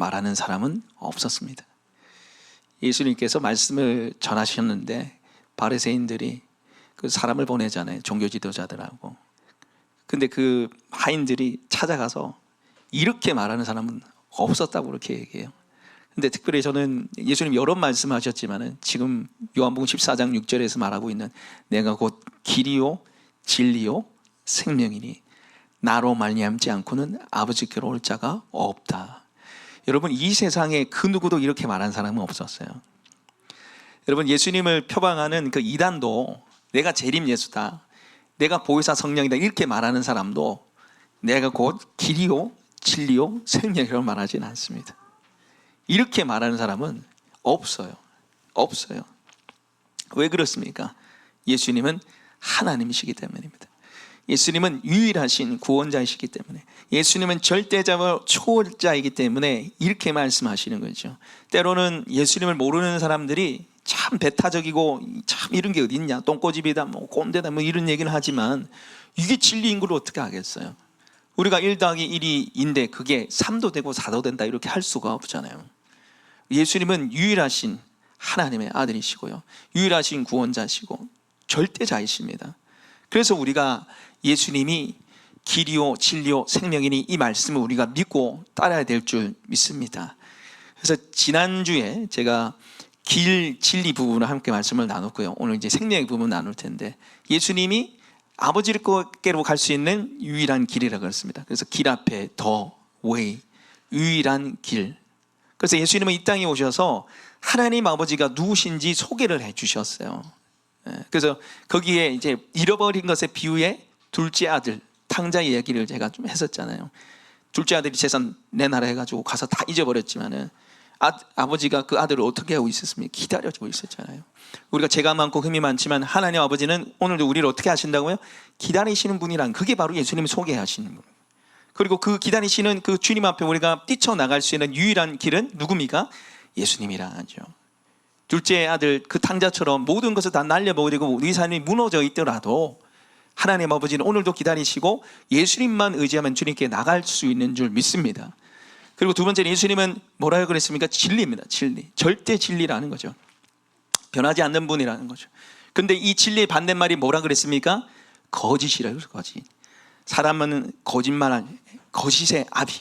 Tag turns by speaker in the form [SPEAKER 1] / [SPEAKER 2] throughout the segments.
[SPEAKER 1] 말하는 사람은 없었습니다. 예수님께서 말씀을 전하셨는데 바리새인들이 그 사람을 보내잖아요. 종교 지도자들하고. 근데 그 하인들이 찾아가서 이렇게 말하는 사람은 없었다고 그렇게 얘기해요. 근데 특별히 저는 예수님 여러 말씀하셨지만은 지금 요한복음 14장 6절에서 말하고 있는 내가 곧 길이요 진리요 생명이니 나로 말미암지 않고는 아버지께로 올 자가 없다. 여러분, 이 세상에 그 누구도 이렇게 말한 사람은 없었어요. 여러분, 예수님을 표방하는 그 이단도 내가 재림 예수다, 내가 보혜사 성령이다 이렇게 말하는 사람도 내가 곧 길이요 진리요 생명이라고 말하지는 않습니다. 이렇게 말하는 사람은 없어요. 없어요. 왜 그렇습니까? 예수님은 하나님이시기 때문입니다. 예수님은 유일하신 구원자이시기 때문에, 예수님은 절대자와 초월자이기 때문에 이렇게 말씀하시는 거죠. 때로는 예수님을 모르는 사람들이 참 배타적이고 참 이런 게 어디 있냐, 똥꼬집이다, 뭐 꼰대다, 뭐 이런 얘기를 하지만 이게 진리인 걸 어떻게 하겠어요? 우리가 1 더하기 1인데 그게 3도 되고 4도 된다 이렇게 할 수가 없잖아요. 예수님은 유일하신 하나님의 아들이시고요, 유일하신 구원자시고 절대자이십니다. 그래서 우리가 예수님이 길이요 진리요 생명이니 이 말씀을 우리가 믿고 따라야 될 줄 믿습니다. 그래서 지난주에 제가 길, 진리 부분을 함께 말씀을 나눴고요, 오늘 이제 생명의 부분을 나눌 텐데, 예수님이 아버지께로 갈 수 있는 유일한 길이라고 그랬습니다. 그래서 길 앞에 더 웨이, 유일한 길. 그래서 예수님은 이 땅에 오셔서 하나님 아버지가 누구신지 소개를 해 주셨어요. 그래서 거기에 이제 잃어버린 것에 비유해 둘째 아들 탕자 이야기를 제가 좀 했었잖아요. 둘째 아들이 재산 내놔라 해가지고 가서 다 잊어버렸지만은 아버지가 그 아들을 어떻게 하고 있었습니까? 기다려주고 있었잖아요. 우리가 죄가 많고 흠이 많지만 하나님 아버지는 오늘도 우리를 어떻게 하신다고요? 기다리시는 분이란, 그게 바로 예수님이 소개하시는 분. 그리고 그 기다리시는 그 주님 앞에 우리가 뛰쳐나갈 수 있는 유일한 길은 누굽니까? 예수님이라 하죠. 둘째 아들 그 탕자처럼 모든 것을 다 날려버리고 우리 삶이 무너져 있더라도 하나님 아버지는 오늘도 기다리시고 예수님만 의지하면 주님께 나갈 수 있는 줄 믿습니다. 그리고 두 번째는 예수님은 뭐라고 그랬습니까? 진리입니다. 진리, 절대 진리라는 거죠. 변하지 않는 분이라는 거죠. 근데 이 진리의 반대말이 뭐라 그랬습니까? 거짓이라고 해서 거짓. 사람은 거짓말, 거짓의 아비.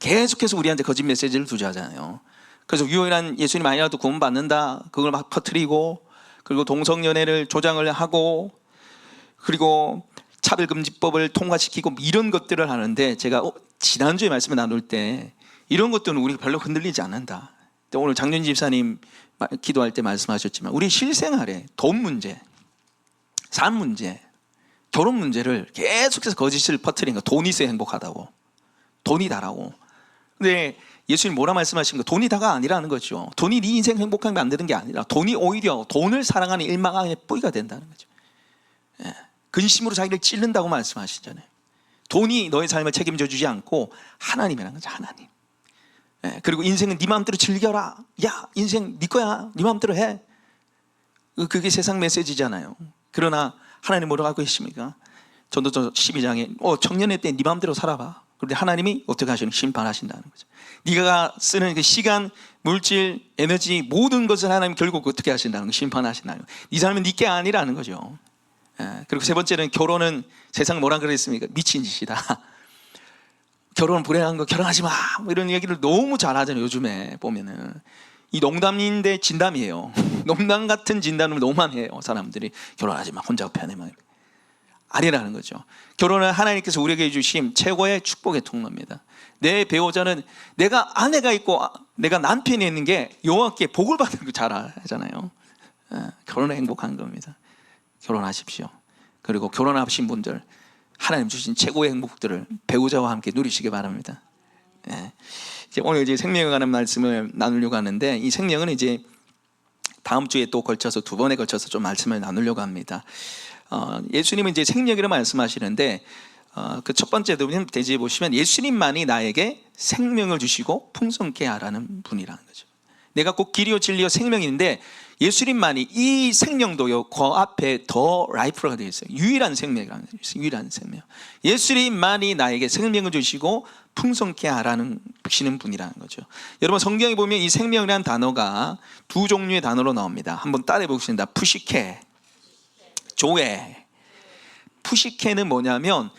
[SPEAKER 1] 계속해서 우리한테 거짓 메시지를 두자잖아요. 그래서 유일한 예수님 아니라도 구원 받는다, 그걸 막 퍼뜨리고, 그리고 동성연애를 조장을 하고, 그리고 차별금지법을 통과시키고 이런 것들을 하는데, 제가 지난주에 말씀을 나눌 때 이런 것들은 우리가 별로 흔들리지 않는다. 오늘 장윤지 집사님 기도할 때 말씀하셨지만 우리 실생활에 돈 문제, 삶 문제, 결혼 문제를 계속해서 거짓을 퍼뜨리는 거. 돈이 있어야 행복하다고, 돈이 다라고. 근데 예수님 뭐라 말씀하신 거? 돈이 다가 아니라는 거죠. 돈이 네 인생 행복하게 만드는 게 아니라 돈이 오히려 돈을 사랑하는 일망의 뿌리가 된다는 거죠. 근심으로 자기를 찔른다고 말씀하시잖아요. 돈이 너의 삶을 책임져 주지 않고 하나님이라는 거죠. 하나님. 그리고 인생은 네 마음대로 즐겨라. 야, 인생 네 거야, 네 마음대로 해. 그게 세상 메시지잖아요. 그러나 하나님 뭐라고 하고 계십니까? 전도서 12장에 청년의 때 네 마음대로 살아봐. 그런데 하나님이 어떻게 하시는? 심판하신다는 거죠. 네가 쓰는 그 시간, 물질, 에너지 모든 것을 하나님 결국 어떻게 하신다는 거? 심판하신다는 거. 네 삶은 네 게 아니라는 거죠. 그리고 세 번째는 결혼은 세상 뭐라 그랬습니까? 미친 짓이다. 결혼은 불행한 거, 결혼하지 마, 뭐 이런 얘기를 너무 잘하잖아요. 요즘에 보면은 이 농담인데 진담이에요. 농담 같은 진담을 너무 많이 해요. 사람들이 결혼하지 마, 혼자 편해, 막 아니라는 거죠. 결혼은 하나님께서 우리에게 주신 최고의 축복의 통로입니다. 내 배우자는 내가 아내가 있고 내가 남편이 있는 게 여호와께 복을 받는 거 잘 알잖아요. 결혼은 행복한 겁니다. 결혼하십시오. 그리고 결혼하신 분들 하나님 주신 최고의 행복들을 배우자와 함께 누리시기 바랍니다. 이제 오늘 이제 생명에 관한 말씀을 나누려고 하는데, 이 생명은 이제 다음 주에 또 걸쳐서 두 번에 걸쳐서 좀 말씀을 나누려고 합니다. 예수님은 이제 생명이라고 말씀하시는데, 그 첫 번째 대지에 보시면 예수님만이 나에게 생명을 주시고 풍성케 하라는 분이라는 거죠. 내가 꼭 길이요 진리요 생명인데 예수님만이 이 생명도요 그 앞에 더 라이프가 되어 있어요. 유일한 생명이라는 거예요. 유일한 생명. 예수님만이 나에게 생명을 주시고 풍성케 하라는 주시는 분이라는 거죠. 여러분 성경에 보면 이 생명이라는 단어가 두 종류의 단어로 나옵니다. 한번 따라해 보겠습니다. 푸시케, 조에. 푸시케는 뭐냐면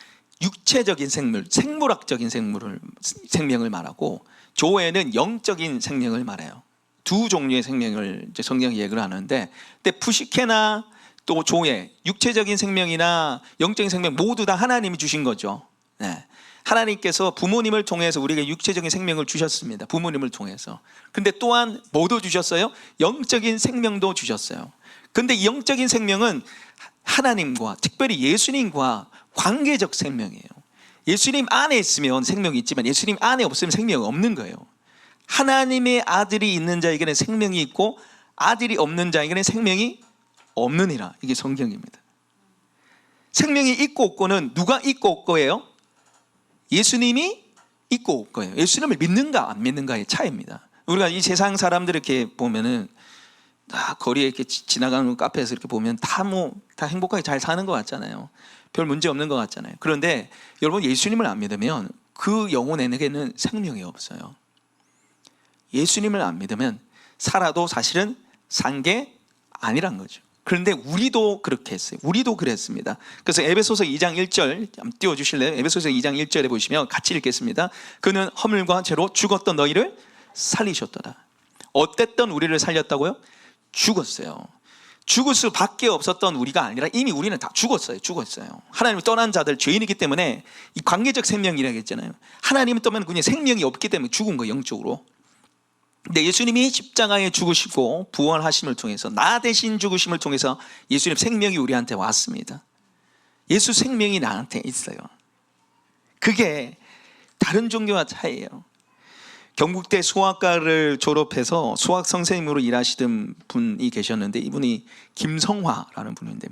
[SPEAKER 1] 육체적인 생물, 생물학적인 생명을 말하고, 조에는 영적인 생명을 말해요. 두 종류의 생명을 이제 성경이 얘기를 하는데, 근데 푸시케나 또 조에, 육체적인 생명이나 영적인 생명 모두 다 하나님이 주신 거죠. 네. 하나님께서 부모님을 통해서 우리에게 육체적인 생명을 주셨습니다. 부모님을 통해서. 근데 또한 뭐도 주셨어요? 영적인 생명도 주셨어요. 근데 이 영적인 생명은 하나님과, 특별히 예수님과 관계적 생명이에요. 예수님 안에 있으면 생명이 있지만 예수님 안에 없으면 생명이 없는 거예요. 하나님의 아들이 있는 자에게는 생명이 있고 아들이 없는 자에게는 생명이 없느니라. 이게 성경입니다. 생명이 있고 없고는 누가 있고 없고예요? 예수님이 있고 없고예요. 예수님을 믿는가 안 믿는가의 차이입니다. 우리가 이 세상 사람들 이렇게 보면은 다 거리에 이렇게 지나가는 카페에서 이렇게 보면 다 행복하게 잘 사는 것 같잖아요. 별 문제 없는 것 같잖아요. 그런데 여러분 예수님을 안 믿으면 그 영혼에게는 생명이 없어요. 예수님을 안 믿으면 살아도 사실은 산 게 아니란 거죠. 그런데 우리도 그렇게 했어요. 우리도 그랬습니다. 그래서 에베소서 2장 1절 한번 띄워주실래요? 에베소서 2장 1절에 보시면 같이 읽겠습니다. 그는 허물과 죄로 죽었던 너희를 살리셨도다. 어땠던 우리를 살렸다고요? 죽었어요. 죽을 수밖에 없었던 우리가 아니라 이미 우리는 다 죽었어요. 하나님을 떠난 자들, 죄인이기 때문에 이 관계적 생명이라고 했잖아요. 하나님을 떠나면 그냥 생명이 없기 때문에 죽은 거예요, 영적으로. 근데 예수님이 십자가에 죽으시고 부활하심을 통해서, 나 대신 죽으심을 통해서 예수님 생명이 우리한테 왔습니다. 예수 생명이 나한테 있어요. 그게 다른 종교와 차이예요. 경북대 수학과를 졸업해서 수학 선생님으로 일하시던 분이 계셨는데, 이분이 김성화라는 분인데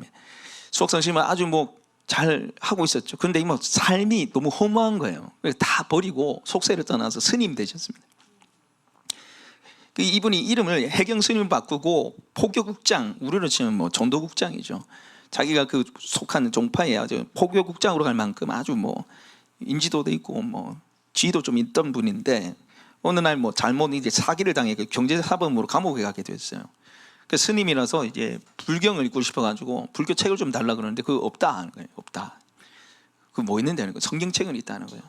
[SPEAKER 1] 수학 선생님을 아주 잘 하고 있었죠. 그런데 삶이 너무 허무한 거예요. 그래서 다 버리고 속세를 떠나서 스님 되셨습니다. 이분이 이름을 해경 스님 바꾸고 포교국장, 우리로 치면 전도국장이죠. 자기가 그 속한 종파에 아주 포교국장으로 갈 만큼 아주 인지도도 있고 지위도 좀 있던 분인데, 어느 날 잘못 이제 사기를 당해 경제사범으로 감옥에 가게 됐어요. 그 스님이라서 이제 불경을 읽고 싶어가지고 불교 책을 좀 달라 그러는데 그거 없다 하는 거예요. 없다. 그 있는데 하는 거예요. 성경책은 있다는 거예요.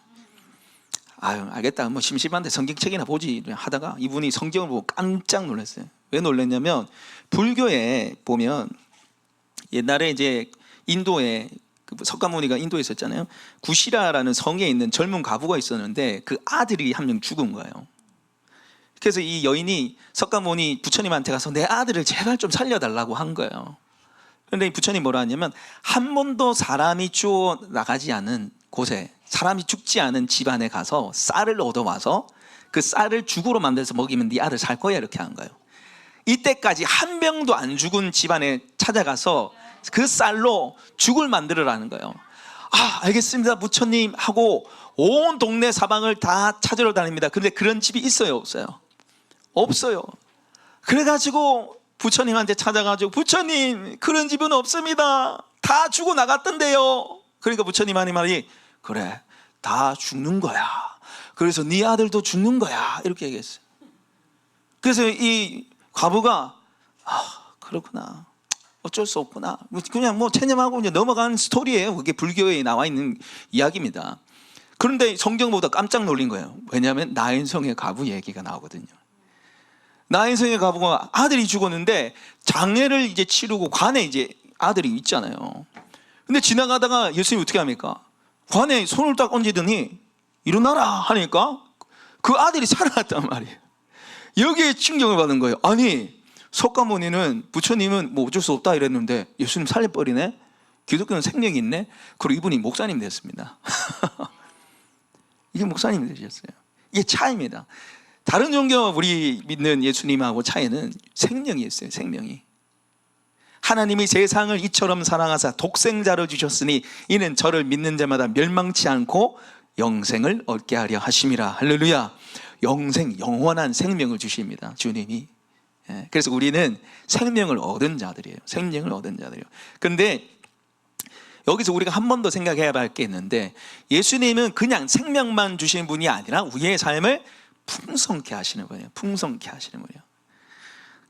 [SPEAKER 1] 아유, 알겠다. 심심한데 성경책이나 보지 하다가 이분이 성경을 보고 깜짝 놀랐어요. 왜 놀랐냐면, 불교에 보면 옛날에 이제 인도에 석가모니가 인도에 있었잖아요. 구시라라는 성에 있는 젊은 과부가 있었는데 그 아들이 한 명 죽은 거예요. 그래서 이 여인이 석가모니 부처님한테 가서 내 아들을 제발 좀 살려달라고 한 거예요. 그런데 이 부처님 뭐라 하냐면, 한 번도 사람이 주워 나가지 않은 곳에, 사람이 죽지 않은 집안에 가서 쌀을 얻어와서 그 쌀을 죽으로 만들어서 먹이면 네 아들 살 거야, 이렇게 한 거예요. 이때까지 한 명도 안 죽은 집안에 찾아가서 그 쌀로 죽을 만들으라는 거예요. 아, 알겠습니다 부처님 하고 온 동네 사방을 다 찾으러 다닙니다. 그런데 그런 집이 있어요, 없어요? 없어요. 그래가지고 부처님한테 찾아가지고, 부처님 그런 집은 없습니다. 다 죽어 나갔던데요. 그러니까 부처님 하는 말이, 그래 다 죽는 거야. 그래서 네 아들도 죽는 거야, 이렇게 얘기했어요. 그래서 이 과부가 그렇구나, 어쩔 수 없구나, 그냥 체념하고 이제 넘어가는 스토리예요. 그게 불교에 나와 있는 이야기입니다. 그런데 성경보다 깜짝 놀린 거예요. 왜냐하면 나인성의 과부 얘기가 나오거든요. 나인성의 과부가 아들이 죽었는데 장례를 이제 치르고 관에 이제 아들이 있잖아요. 근데 지나가다가 예수님이 어떻게 합니까? 관에 손을 딱 얹더니 일어나라 하니까 그 아들이 살아났단 말이에요. 여기에 충격을 받은 거예요. 아니, 석가모니는, 부처님은 어쩔 수 없다 이랬는데 예수님 살려버리네? 기독교는 생명이 있네? 그리고 이분이 목사님 됐습니다. 이게 목사님 되셨어요. 이게 차이입니다. 다른 종교와 우리 믿는 예수님하고 차이는 생명이 있어요. 생명이. 하나님이 세상을 이처럼 사랑하사 독생자를 주셨으니 이는 저를 믿는 자마다 멸망치 않고 영생을 얻게 하려 하심이라. 할렐루야. 영생, 영원한 생명을 주십니다. 주님이. 그래서 우리는 생명을 얻은 자들이에요. 생명을 얻은 자들이에요. 그런데 여기서 우리가 한 번 더 생각해야 할 게 있는데, 예수님은 그냥 생명만 주시는 분이 아니라 우리의 삶을 풍성케 하시는 분이에요. 풍성케 하시는 분이에요.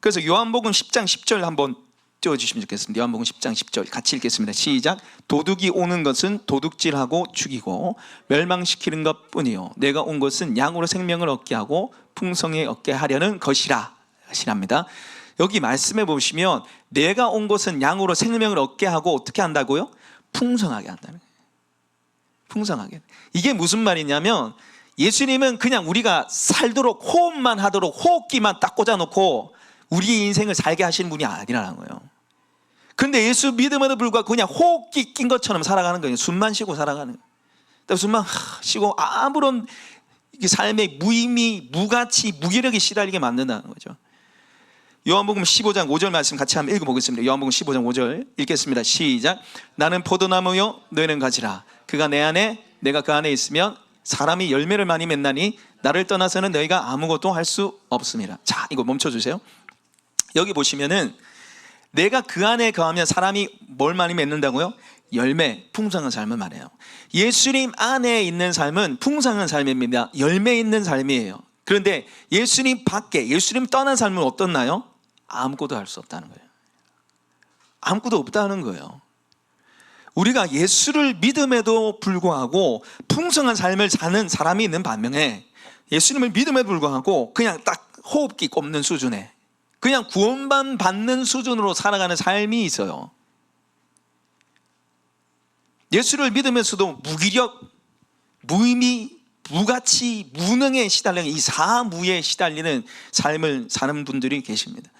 [SPEAKER 1] 그래서 요한복음 10장 10절 한번 띄워주시면 좋겠습니다. 요한복음 10장 10절 같이 읽겠습니다. 시작. 도둑이 오는 것은 도둑질하고 죽이고 멸망시키는 것뿐이요 내가 온 것은 양으로 생명을 얻게 하고 풍성히 얻게 하려는 것이라 하시랍니다. 여기 말씀해 보시면 내가 온 것은 양으로 생명을 얻게 하고 어떻게 한다고요? 풍성하게 한다는 거예요. 풍성하게. 이게 무슨 말이냐면 예수님은 그냥 우리가 살도록 호흡만 하도록 호흡기만 딱 꽂아놓고 우리의 인생을 살게 하시는 분이 아니라는 거예요. 그런데 예수 믿음에도 불구하고 그냥 호흡기 낀 것처럼 살아가는 거예요. 숨만 쉬고 살아가는 거예요. 숨만 쉬고 아무런 삶의 무의미, 무가치, 무기력에 시달리게 만든다는 거죠. 요한복음 15장 5절 말씀 같이 한번 읽어보겠습니다. 요한복음 15장 5절 읽겠습니다. 시작. 나는 포도나무요 너희는 가지라. 그가 내 안에 내가 그 안에 있으면 사람이 열매를 많이 맺나니 나를 떠나서는 너희가 아무것도 할 수 없습니다. 자, 이거 멈춰주세요. 여기 보시면은 내가 그 안에 거하면 사람이 뭘 많이 맺는다고요? 열매, 풍성한 삶을 말해요. 예수님 안에 있는 삶은 풍성한 삶입니다. 열매 있는 삶이에요. 그런데 예수님 밖에, 예수님 떠난 삶은 어떻나요? 아무것도 할 수 없다는 거예요. 아무것도 없다는 거예요. 우리가 예수를 믿음에도 불구하고 풍성한 삶을 사는 사람이 있는 반면에 예수님을 믿음에도 불구하고 그냥 딱 호흡기 꼽는 수준에 그냥 구원만 받는 수준으로 살아가는 삶이 있어요. 예수를 믿으면서도 무기력, 무의미, 무가치, 무능에 시달리는 이 사무에 시달리는 삶을 사는 분들이 계십니다.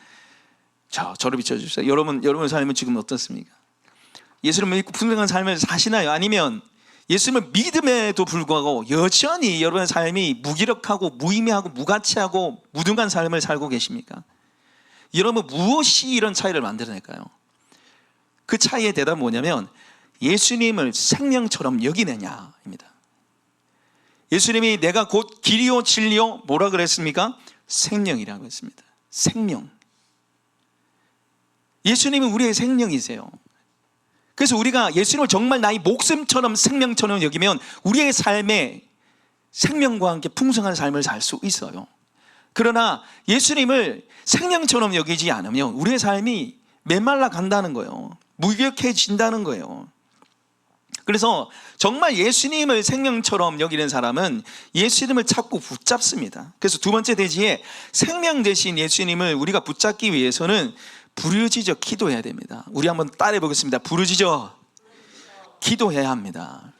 [SPEAKER 1] 자, 저를 비춰주세요. 여러분 삶은 지금 어떻습니까? 예수님을 믿고 풍성한 삶을 사시나요? 아니면 예수님을 믿음에도 불구하고 여전히 여러분의 삶이 무기력하고 무의미하고 무가치하고 무능한 삶을 살고 계십니까? 여러분 무엇이 이런 차이를 만들어낼까요? 그 차이의 대답은 뭐냐면 예수님을 생명처럼 여기느냐입니다. 예수님이 내가 곧 길이요 진리요 뭐라 그랬습니까? 생명이라고 했습니다. 생명. 예수님은 우리의 생명이세요. 그래서 우리가 예수님을 정말 나의 목숨처럼 생명처럼 여기면 우리의 삶에 생명과 함께 풍성한 삶을 살 수 있어요. 그러나 예수님을 생명처럼 여기지 않으면 우리의 삶이 메말라 간다는 거예요. 무기력해진다는 거예요. 그래서 정말 예수님을 생명처럼 여기는 사람은 예수님을 찾고 붙잡습니다. 그래서 두 번째 대지에 생명 대신 예수님을 우리가 붙잡기 위해서는 부르짖어 기도해야 됩니다. 우리 한번 따라해 보겠습니다. 부르짖어 기도해야 합니다.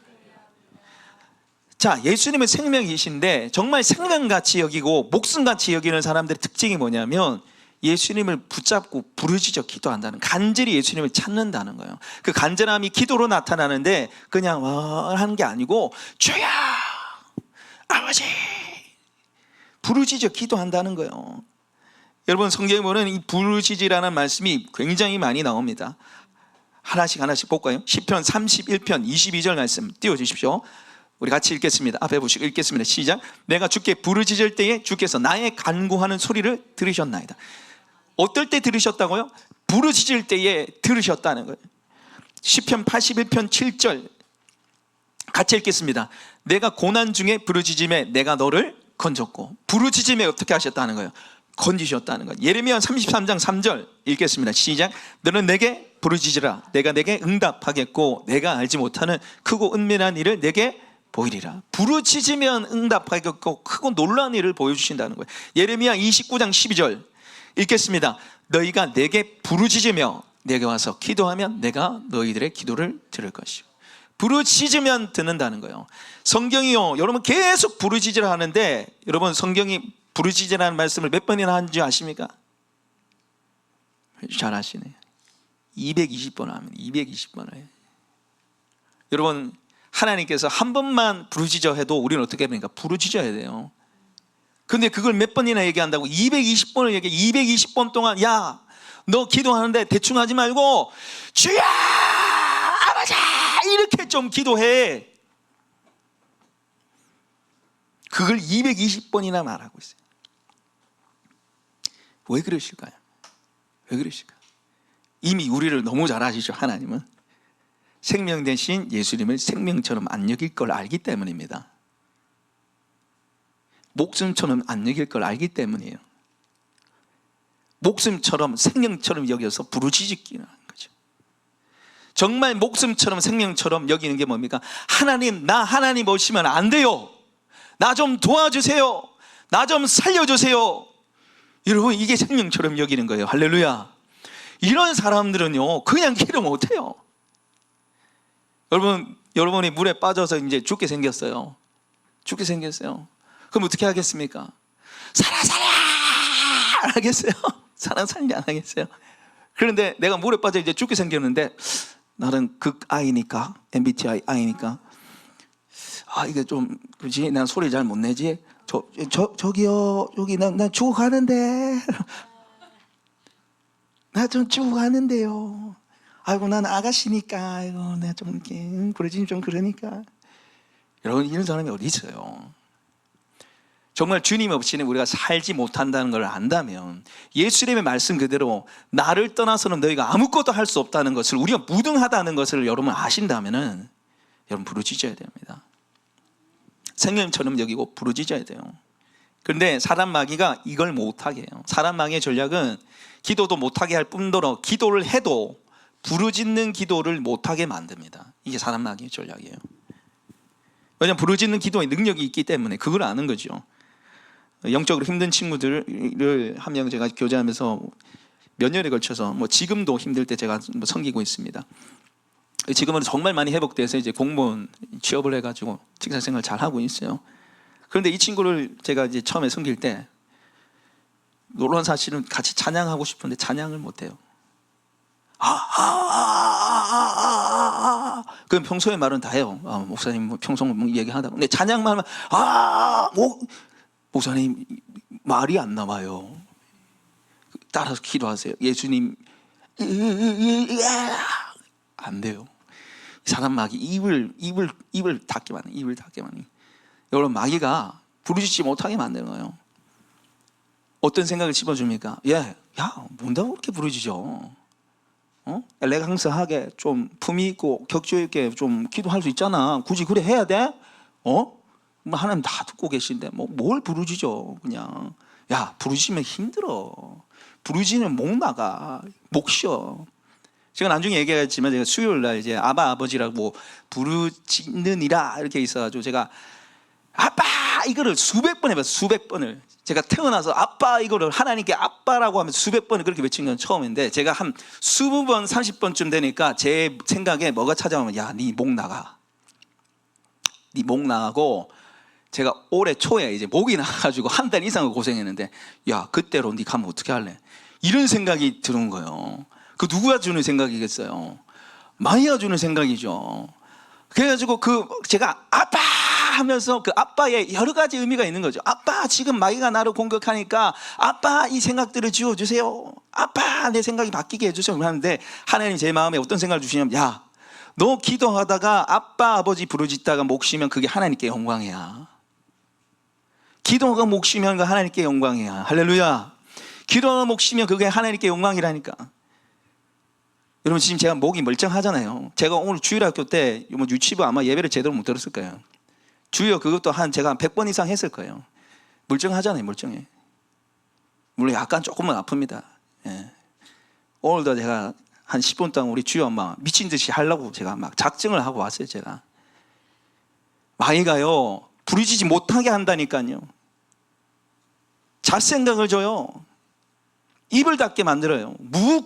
[SPEAKER 1] 자, 예수님은 생명이신데 정말 생명같이 여기고 목숨같이 여기는 사람들의 특징이 뭐냐면 예수님을 붙잡고 부르짖어 기도한다는, 간절히 예수님을 찾는다는 거예요. 그 간절함이 기도로 나타나는데 그냥 하는 게 아니고 주여 아버지 부르짖어 기도한다는 거예요. 여러분 성경에 보면 이 부르짖으라는 말씀이 굉장히 많이 나옵니다. 하나씩 볼까요? 시편 31편 22절 말씀 띄워주십시오. 우리 같이 읽겠습니다. 앞에 보시고 읽겠습니다. 시작. 내가 주께 부르짖을 때에 주께서 나의 간구하는 소리를 들으셨나이다. 어떨 때 들으셨다고요? 부르짖을 때에 들으셨다는 거예요. 시편 81편 7절 같이 읽겠습니다. 내가 고난 중에 부르짖음에 내가 너를 건졌고, 부르짖음에 어떻게 하셨다는 거예요? 건지셨다는 거예요. 예레미야 33장 3절 읽겠습니다. 시작. 너는 내게 부르짖으라. 내가 내게 응답하겠고 내가 알지 못하는 크고 은밀한 일을 내게 보이리라. 부르짖으면 응답하겠고 크고 놀라운 일을 보여주신다는 거예요. 예레미야 29장 12절 읽겠습니다. 너희가 내게 부르짖으며 내게 와서 기도하면 내가 너희들의 기도를 들을 것이고. 부르짖으면 듣는다는 거예요. 성경이요, 여러분 계속 부르짖으라 하는데 여러분 성경이 부르짖으라는 말씀을 몇 번이나 하는지 아십니까? 잘 아시네요. 220번 합니다. 220번을. 여러분 하나님께서 한 번만 부르짖어 해도 우리는 어떻게 합니까? 부르짖어야 돼요. 근데 그걸 몇 번이나 얘기한다고? 220번을 얘기해. 220번 동안 야, 너 기도하는데 대충 하지 말고 주여 아버지 이렇게 좀 기도해. 그걸 220번이나 말하고 있어요. 왜 그러실까요? 왜 그러실까요? 이미 우리를 너무 잘 아시죠. 하나님은 생명 대신 예수님을 생명처럼 안 여길 걸 알기 때문입니다. 목숨처럼 안 여길 걸 알기 때문이에요. 목숨처럼 생명처럼 여겨서 부르짖기는 하는 거죠. 정말 목숨처럼 생명처럼 여기는 게 뭡니까? 하나님, 나 하나님 오시면 안 돼요. 나 좀 도와주세요. 나 좀 살려주세요. 여러분, 이게 생명처럼 여기는 거예요. 할렐루야. 이런 사람들은요, 그냥 기도 못해요. 여러분이 물에 빠져서 이제 죽게 생겼어요. 죽게 생겼어요. 그럼 어떻게 하겠습니까? 살아 하겠어요? 살아 안 하겠어요? 그런데 내가 물에 빠져 이제 죽게 생겼는데, 나는 극아이니까, MBTI I니까, 이게 좀, 그지? 난 소리 잘 못 내지? 저기요, 여기 나 죽어가는데. 나 좀 죽어가는데요. 아이고, 난 아가씨니까, 아이고, 내가 좀 이렇게, 부러지면 좀 그러니까. 여러분, 이런 사람이 어디 있어요? 정말 주님 없이는 우리가 살지 못한다는 걸 안다면, 예수님의 말씀 그대로 나를 떠나서는 너희가 아무것도 할 수 없다는 것을, 우리가 무등하다는 것을 여러분 아신다면은, 여러분 부르짖어야 됩니다. 생명처럼 여기고 부르짖어야 돼요. 그런데 사람 마귀가 이걸 못하게 해요. 사람 마귀의 전략은 기도도 못하게 할 뿐더러 기도를 해도 부르짖는 기도를 못하게 만듭니다. 이게 사람 마귀의 전략이에요. 왜냐하면 부르짖는 기도에 능력이 있기 때문에 그걸 아는 거죠. 영적으로 힘든 친구들을 한 명 제가 교제하면서 몇 년에 걸쳐서 지금도 힘들 때 제가 섬기고 있습니다. 지금은 정말 많이 회복돼서 이제 공무원 취업을 해가지고 직장생활 잘 하고 있어요. 그런데 이 친구를 제가 이제 처음에 섬길 때 놀라운 사실은 같이 찬양하고 싶은데 찬양을 못해요. 그럼 평소에 말은 다 해요. 목사님 평소 얘기하다. 근데 찬양만 하면 목사님 말이 안 나와요. 따라서 기도하세요. 예수님 안 돼요. 사람 마귀 입을 닫게 만든, 입을 닫게 만든. 여러분, 마귀가 부르짖지 못하게 만드는 거예요. 어떤 생각을 집어줍니까? 야, 뭔다고 그렇게 부르짖어? 엘레강스하게 좀 품위 있고 격조 있게 좀 기도할 수 있잖아. 굳이 그래 해야 돼? 하나님 다 듣고 계신데 뭘 부르짖어? 그냥 부르짖으면 힘들어. 부르짖으면 목 나가, 목 쉬어. 제가 나중에 얘기했지만 제가 수요일 날 이제 아버지라고 부르짖느니라 이렇게 있어가지고 제가 아빠 이거를 수백 번 해봤어요. 수백 번을. 제가 태어나서 아빠 이거를 하나님께 아빠라고 하면서 수백 번을 그렇게 외친 건 처음인데, 제가 한 20번 30번쯤 되니까 제 생각에 뭐가 찾아오면 네 목 나가. 네 목 나가고, 제가 올해 초에 이제 목이 나가지고 한 달 이상을 고생했는데, 그때로 네 가면 어떻게 할래? 이런 생각이 드는 거예요. 그 누구가 주는 생각이겠어요? 마귀가 주는 생각이죠. 그래가지고 제가 아빠 하면서 그 아빠의 여러 가지 의미가 있는 거죠. 아빠, 지금 마귀가 나를 공격하니까 아빠 이 생각들을 지워주세요. 아빠, 내 생각이 바뀌게 해주세요. 하는데 하나님 제 마음에 어떤 생각을 주시냐면, 너 기도하다가 아빠 아버지 부르짖다가 목 쉬면 그게 하나님께 영광이야. 기도가 목 쉬면 그 하나님께 영광이야. 할렐루야. 기도가 목 쉬면 그게 하나님께 영광이라니까. 여러분, 지금 제가 목이 멀쩡하잖아요. 제가 오늘 주일학교 때 유치부 아마 예배를 제대로 못 들었을 거예요. 주여 그것도 제가 한 100번 이상 했을 거예요. 멀쩡하잖아요. 멀쩡해. 물론 약간 조금은 아픕니다. 오늘도 제가 한 10분 동안 우리 주여 엄마 미친 듯이 하려고 제가 막 작정을 하고 왔어요. 제가 마귀가요 부르짖지 못하게 한다니까요. 잡생각을 줘요. 입을 닫게 만들어요.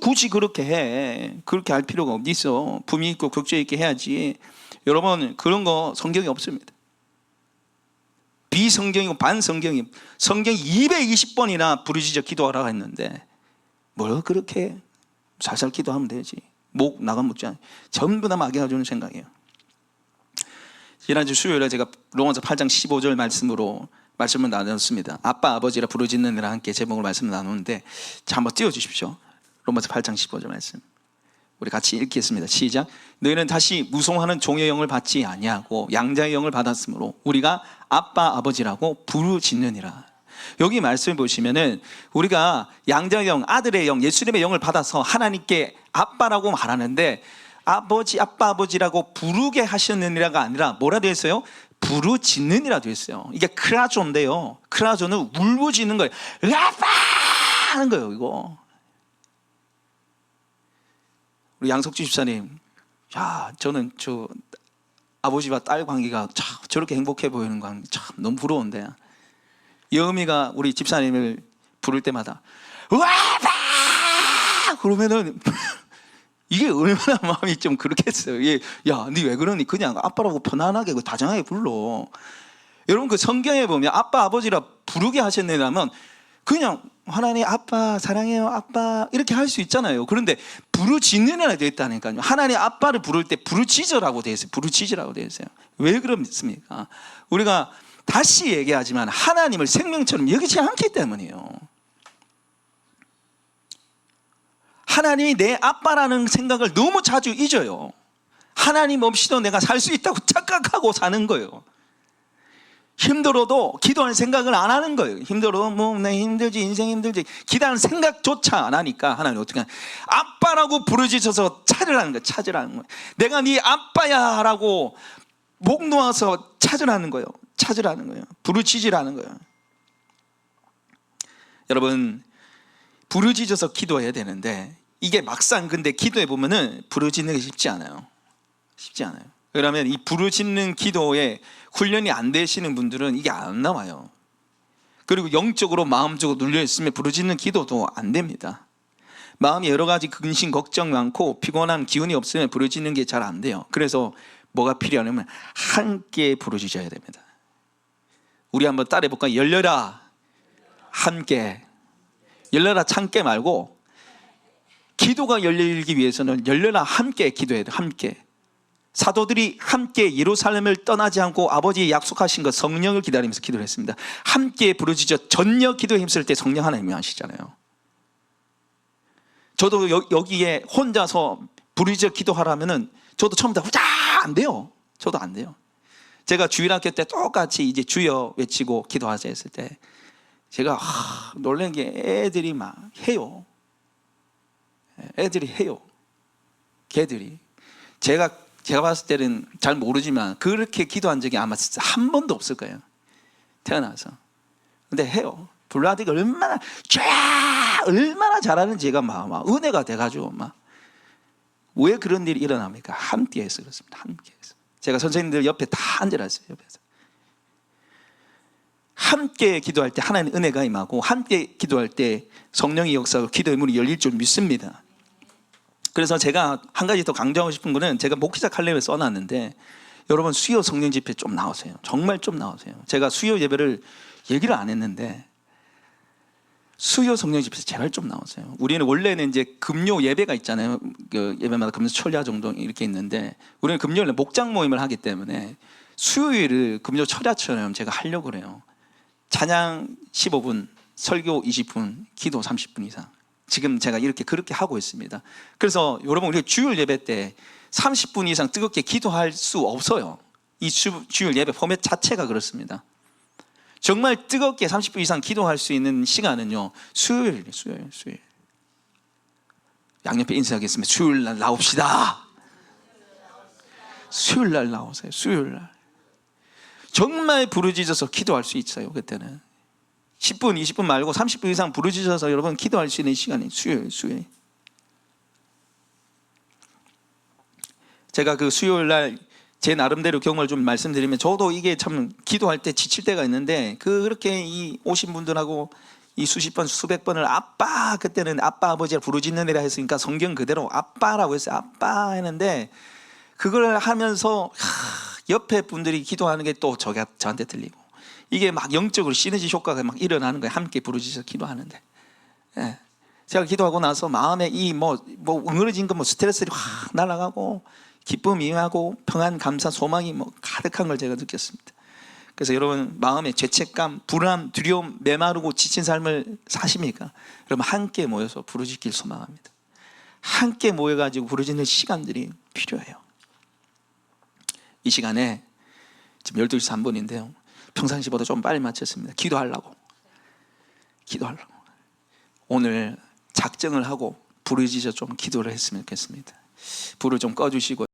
[SPEAKER 1] 굳이 그렇게 해? 그렇게 할 필요가 어디 있어? 품위 있고 격조 있게 해야지. 여러분, 그런 거 성경에 없습니다. 비성경이고 반성경이, 성경이 220번이나 부르짖어 기도하라고 했는데 뭘 그렇게 살살 기도하면 되지. 목 나가면 묻지 않아. 전부 다 마귀가 주는 생각이에요. 지난주 수요일에 제가 로마서 8장 15절 말씀을 나눴습니다. 아빠 아버지라 부르짖는 이라 함께 제목으로 말씀을 나누는데, 자, 한번 띄워주십시오. 로마서 8장 15절 말씀. 우리 같이 읽겠습니다. 시작. 너희는 다시 무송하는 종의 영을 받지 아니하고 양자의 영을 받았으므로 우리가 아빠 아버지라고 부르짖느니라. 여기 말씀을 보시면은 우리가 양자의 영, 아들의 영, 예수님의 영을 받아서 하나님께 아빠라고 말하는데 아버지, 아빠, 아버지라고 부르게 하셨느니라가 아니라 뭐라 되어 있어요? 부르짖느니라 되어 있어요. 이게 크라조인데요. 크라조는 울부짖는 거예요. 아빠! 하는 거예요, 이거. 우리 양석주 집사님, 야, 저는 저 아버지와 딸 관계가 참 저렇게 행복해 보이는 거 참 너무 부러운데. 여음이가 우리 집사님을 부를 때마다 아빠! 그러면은 이게 얼마나 마음이 좀 그렇겠어요. 이게, 야, 니 왜 그러니? 그냥 아빠라고 편안하게 다정하게 불러. 여러분 그 성경에 보면 아빠 아버지라 부르게 하셨느냐면 그냥 하나님 아빠 사랑해요 아빠 이렇게 할 수 있잖아요. 그런데 부르짖느냐라 되어 있다니까요. 하나님 아빠를 부를 때 부르짖으라고 되어 있어요. 부르짖으라고 되어 있어요. 왜 그렇습니까? 우리가 다시 얘기하지만 하나님을 생명처럼 여기지 않기 때문이에요. 하나님이 내 아빠라는 생각을 너무 자주 잊어요. 하나님 없이도 내가 살 수 있다고 착각하고 사는 거예요. 힘들어도 기도할 생각을 안 하는 거예요. 힘들어도 뭐 내 힘들지 인생 힘들지 기도하는 생각조차 안 하니까 하나님 어떻게 하냐, 아빠라고 부르짖어서 찾으라는 거예요. 찾으라는 거예요. 내가 네 아빠야 라고 목 놓아서 찾으라는 거예요. 찾으라는 거예요. 부르짖으라는 거예요. 여러분 부르짖어서 기도해야 되는데 이게 막상 근데 기도해 보면은 부르짖는 게 쉽지 않아요. 쉽지 않아요. 그러면 이 부르짖는 기도에 훈련이 안 되시는 분들은 이게 안 나와요. 그리고 영적으로 마음적으로 눌려 있으면 부르짖는 기도도 안 됩니다. 마음이 여러 가지 근심 걱정 많고 피곤한 기운이 없으면 부르짖는 게 잘 안 돼요. 그래서 뭐가 필요하냐면 함께 부르짖어야 됩니다. 우리 한번 따라해 볼까요? 열려라 함께. 열려라 참게 말고 기도가 열리기 위해서는 열려라 함께 기도해야 돼요. 함께. 사도들이 함께 예루살렘을 떠나지 않고 아버지의 약속하신 것 성령을 기다리면서 기도를 했습니다. 함께 부르짖어 전력 기도에 힘쓸 때 성령 하나님이 하시잖아요. 저도 여기에 혼자서 부르짖어 기도하라면은 저도 처음부터 후자 안 돼요. 저도 안 돼요. 제가 주일학교 때 똑같이 이제 주여 외치고 기도하자 했을 때 제가 놀란 게 애들이 막 해요. 애들이 해요. 걔들이 제가 봤을 때는 잘 모르지만 그렇게 기도한 적이 아마 진짜 한 번도 없을 거예요. 태어나서. 근데 해요. 불라디가 얼마나 잘하는지 제가 막 은혜가 돼가지고 막 왜 그런 일이 일어납니까? 함께해서 그렇습니다. 함께해서. 제가 선생님들 옆에 다 앉아놨어요. 옆에서. 함께 기도할 때 하나님의 은혜가 임하고 함께 기도할 때 성령의 역사로 기도의 문이 열릴 줄 믿습니다. 그래서 제가 한 가지 더 강조하고 싶은 거는 제가 목회자 칼럼에 써놨는데 여러분 수요 성령 집회 좀 나오세요. 정말 좀 나오세요. 제가 수요 예배를 얘기를 안 했는데 수요 성령 집회 제발 좀 나오세요. 우리는 원래는 이제 금요 예배가 있잖아요. 그 예배마다 금요 철야 정도 이렇게 있는데 우리는 금요일에 목장 모임을 하기 때문에 수요일을 금요 철야처럼 제가 하려고 그래요. 찬양 15분, 설교 20분, 기도 30분 이상. 지금 제가 그렇게 하고 있습니다. 그래서 여러분 우리가 주일 예배 때 30분 이상 뜨겁게 기도할 수 없어요. 이 주일 예배 포맷 자체가 그렇습니다. 정말 뜨겁게 30분 이상 기도할 수 있는 시간은요 수요일. 양옆에 인사하겠습니다. 수요일 날 나옵시다. 수요일 날 나오세요. 수요일 날 정말 부르짖어서 기도할 수 있어요. 그때는 10분 20분 말고 30분 이상 부르짖어서 여러분 기도할 수 있는 시간이 수요일. 제가 그 수요일 날 제 나름대로 경험을 좀 말씀드리면 저도 이게 참 기도할 때 지칠 때가 있는데 그렇게 이 오신 분들하고 이 수십 번 수백 번을 아빠, 그때는 아빠 아버지를 부르짖는 애라 했으니까 성경 그대로 아빠라고 했어요. 아빠 했는데 그걸 하면서 옆에 분들이 기도하는 게 또 저한테 들리고 이게 막 영적으로 시너지 효과가 막 일어나는 거예요. 함께 부르짖어서 기도하는데 예. 제가 기도하고 나서 마음에 이 뭐 응어려진 거 스트레스들이 확 날아가고 기쁨이 임하고 평안, 감사, 소망이 가득한 걸 제가 느꼈습니다. 그래서 여러분 마음에 죄책감, 불안, 두려움, 메마르고 지친 삶을 사십니까? 여러분 함께 모여서 부르짖길 소망합니다. 함께 모여가지고 부르짖는 시간들이 필요해요. 이 시간에 지금 12시 3분인데요. 평상시보다 좀 빨리 마쳤습니다. 기도하려고. 오늘 작정을 하고 부르짖어 좀 기도를 했으면 좋겠습니다. 불을 좀 꺼주시고